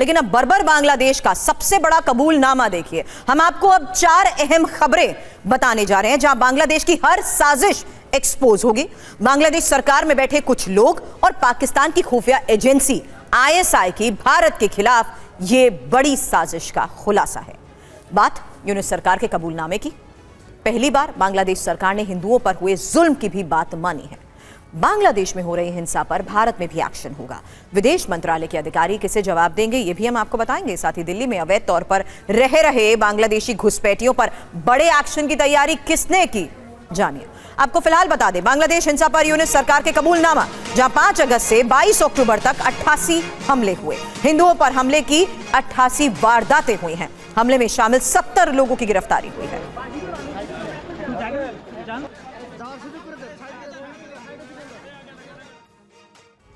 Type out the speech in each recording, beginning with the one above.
लेकिन अब बर्बर बांग्लादेश का सबसे बड़ा कबूलनामा देखिए। हम आपको अब 4 अहम खबरें बताने जा रहे हैं जहां बांग्लादेश की हर साजिश एक्सपोज होगी। बांग्लादेश सरकार में बैठे कुछ लोग और पाकिस्तान की खुफिया एजेंसी ISI की भारत के खिलाफ यह बड़ी साजिश का खुलासा है। बात यूनिस सरकार के कबूलनामे की। पहली बार बांग्लादेश सरकार ने हिंदुओं पर हुए जुल्म की भी बात मानी है। बांग्लादेश में हो रही हिंसा पर भारत में भी एक्शन होगा। विदेश मंत्रालय के अधिकारी किसे जवाब देंगे ये भी हम आपको बताएंगे। साथ ही दिल्ली में अवैध तौर पर रह रहे बांग्लादेशी घुसपैठियों पर बड़े एक्शन की तैयारी किसने की, जानिए। आपको फिलहाल बता दें, बांग्लादेश हिंसा पर यूनिस सरकार के कबूलनामा, जहां 5 अगस्त से 22 अक्टूबर तक 88 हमले हुए। हिंदुओं पर हमले की 88 वारदातें हुई हैं। हमले में शामिल 70 लोगों की गिरफ्तारी हुई है।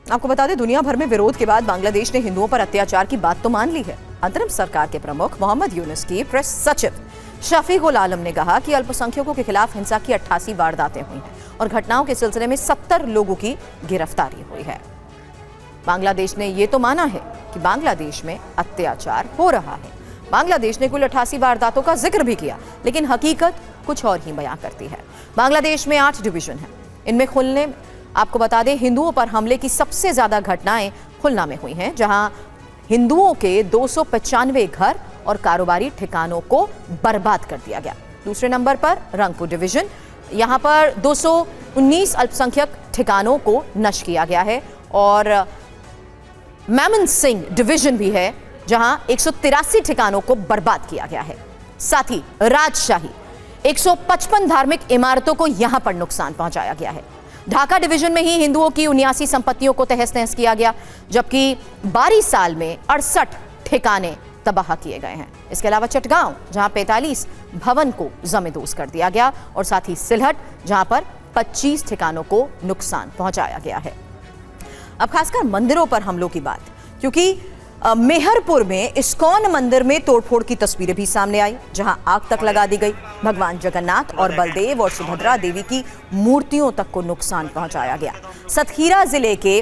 आपको बता दें, दुनिया भर में विरोध के बाद बांग्लादेश ने हिंदुओं पर अत्याचार की बात तो मान ली है। अंतरिम सरकार के प्रमुख मोहम्मद यूनुस की प्रेस सचिव शफीकुल आलम ने कहा कि अल्पसंख्यकों के खिलाफ हिंसा की 88 वारदातें हुई हैं और घटनाओं के सिलसिले में 70 लोगों की गिरफ्तारी हुई है। बांग्लादेश ने यह तो माना है कि बांग्लादेश में अत्याचार हो रहा है। बांग्लादेश ने कुल 88 वारदातों का जिक्र भी किया, लेकिन हकीकत कुछ और ही बयां करती है। बांग्लादेश में 8 डिवीजन हैं। इनमें खुलने, आपको बता दें, हिंदुओं पर हमले की सबसे ज्यादा घटनाएं खुलना में हुई हैं, जहां हिंदुओं के 295 घर और कारोबारी ठिकानों को बर्बाद कर दिया गया। दूसरे नंबर पर रंगपुर डिवीजन, यहां पर 219 अल्पसंख्यक ठिकानों को नष्ट किया गया है। और मैमन सिंह डिवीजन भी है, जहां 183 ठिकानों को बर्बाद किया गया है। साथ ही राजशाही 155 धार्मिक इमारतों को यहां पर नुकसान पहुंचाया गया है। ढाका डिवीजन में ही हिंदुओं की 79 संपत्तियों को तहस नहस किया गया, जबकि 12 साल में 68 ठिकाने तबाह किए गए हैं। इसके अलावा चटगांव, जहां 45 भवन को जमींदोज कर दिया गया, और साथ ही सिलहट, जहां पर 25 ठिकानों को नुकसान पहुंचाया गया है। अब खासकर मंदिरों पर हमलों की बात, क्योंकि मेहरपुर में इस्कॉन मंदिर में तोड़फोड़ की तस्वीरें भी सामने आई, जहां आग तक लगा दी गई। भगवान जगन्नाथ और बलदेव और सुभद्रा देवी की मूर्तियों तक को नुकसान पहुंचाया गया। सतखीरा जिले के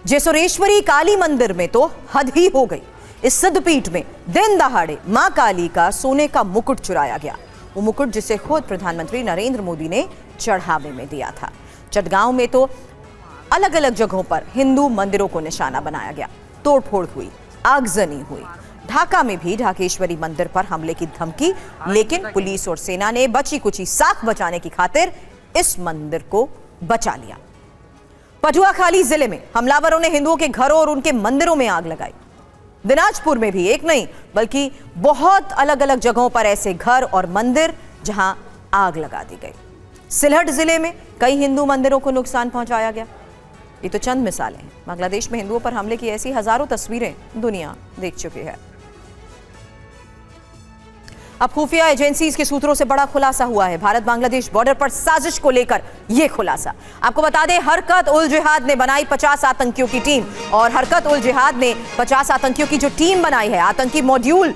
जेसुरेश्वरी काली मंदिर में तो हद ही हो गई। इस सिद्धपीठ में दिन दहाड़े मां काली का सोने का मुकुट चुराया गया, वो मुकुट जिसे खुद प्रधानमंत्री नरेंद्र मोदी ने चढ़ावे में दिया था। चटगांव में तो अलग अलग जगहों पर हिंदू मंदिरों को निशाना बनाया गया, तोड़फोड़ हुई, आगजनी हुई। ढाका में भी ढाकेश्वरी मंदिर पर हमले की धमकी, लेकिन पुलिस और सेना ने बची कुची साख बचाने की खातिर इस मंदिर को बचा लिया। पटुआखाली जिले में हमलावरों ने हिंदुओं के घरों और उनके मंदिरों में आग लगाई। दिनाजपुर में भी एक नहीं बल्कि बहुत अलग अलग जगहों पर ऐसे घर और मंदिर जहां आग लगा दी गई। सिलहट जिले में कई हिंदू मंदिरों को नुकसान पहुंचाया गया। ये तो चंद मिसालें हैं। बांग्लादेश में हिंदुओं पर हमले की ऐसी हजारों तस्वीरें दुनिया देख चुकी है। अब खुफिया एजेंसीज के सूत्रों से बड़ा खुलासा हुआ है। भारत बांग्लादेश बॉर्डर पर साजिश को लेकर यह खुलासा। आपको बता दें, हरकत उल जिहाद ने बनाई 50 आतंकियों की टीम, और हरकत उल जिहाद ने 50 आतंकियों की जो टीम बनाई है, आतंकी मॉड्यूल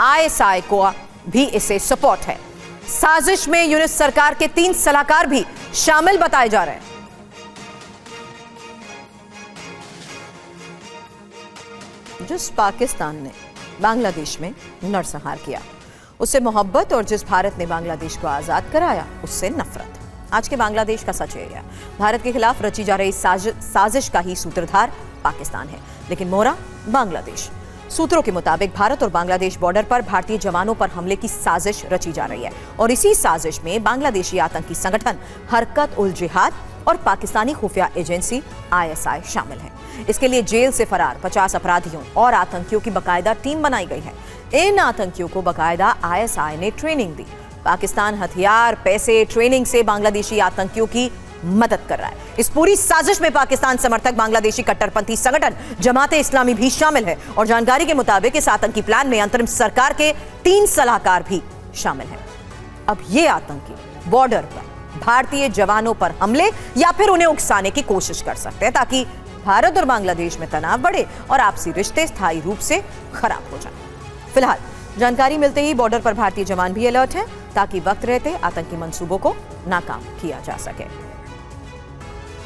ISI को भी इसे सपोर्ट है। साजिश में यूनिस सरकार के 3 सलाहकार भी शामिल बताए जा रहे हैं। जिस पाकिस्तान ने बांग्लादेश में नरसंहार किया, उससे मोहब्बत, और जिस भारत ने बांग्लादेश को आजाद कराया, उससे नफरत। आज के बांग्लादेश का सच है, भारत के खिलाफ रची जा रही साजिश का ही सूत्रधार पाकिस्तान है, लेकिन मोहरा बांग्लादेश। सूत्रों के मुताबिक भारत और बांग्लादेश बॉर्डर पर भारतीय जवानों पर हमले की साजिश रची जा रही है, और इसी साजिश में बांग्लादेशी आतंकी संगठन हरकत उल जिहाद और पाकिस्तानी खुफिया एजेंसी ISI शामिल है। इसके लिए जेल से फरार 50 अपराधियों और आतंकियों की बकायदा टीम बनाई गई है। इन आतंकियों को बकायदा ISI ने ट्रेनिंग दी। पाकिस्तान हथियार, पैसे, ट्रेनिंग से बांग्लादेशी आतंकियों की मदद कर रहा है। इस पूरी साजिश में पाकिस्तान समर्थक बांग्लादेशी कट्टरपंथी संगठन जमाते इस्लामी भी शामिल है, और जानकारी के मुताबिक इस आतंकी प्लान में अंतरिम सरकार के 3 सलाहकार भी शामिल हैं। अब ये आतंकी बॉर्डर पर भारतीय जवानों पर हमले या फिर उन्हें उकसाने की कोशिश कर सकते हैं, ताकि भारत और बांग्लादेश में तनाव बढ़े और आपसी रिश्ते स्थायी रूप से खराब हो जाएं। फिलहाल जानकारी मिलते ही बॉर्डर पर भारतीय जवान भी अलर्ट हैं, ताकि वक्त रहते आतंकी मंसूबों को नाकाम किया जा सके।